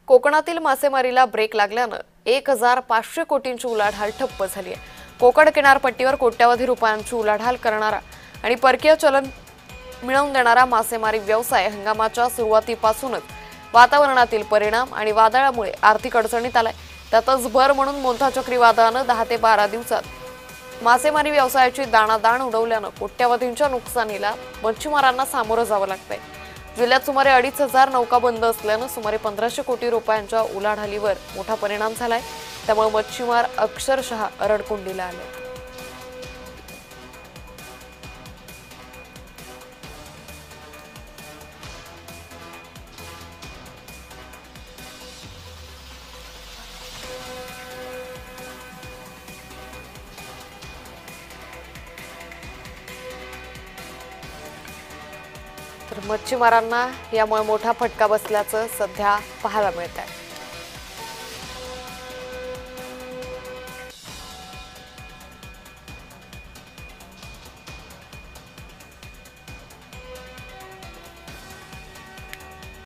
कोकणातील मासेमारीला ब्रेक लागल्यानं 1500 कोटींची उलाढाल ठप्प झाली आहे। कोकण किनारपट्टीवर कोट्यवधी रुपयांची उलाढाल करणारा आणि परकीय चलन मिळवून देणारा मासेमारी व्यवसाय हंगामाच्या सुरुवातीपासूनच वातावरणातील परिणाम आणि वादळामुळे आर्थिक अडचणीत आलाय। त्यातच भर म्हणून मोठा चक्रीवादळानं 10 ते 12 दिवसात मासेमारी व्यवसायाची दाणादाण उडवल्यानं कोट्यवधींच्या नुकसानीला मच्छीमारांना सामोरं जावं लागतंय। जिल्ह्यात सुमारे 2500 नौका बंद असल्यानं सुमारे 1500 कोटी रुपयांच्या उलाढालीवर मोठा परिणाम झालाय। त्यामुळे मच्छीमार अक्षरशः रडकुंडीला आले। तर मच्छीमारांना यामुळे मोठा फटका बसल्याचं सध्या पाहायला मिळत आहे।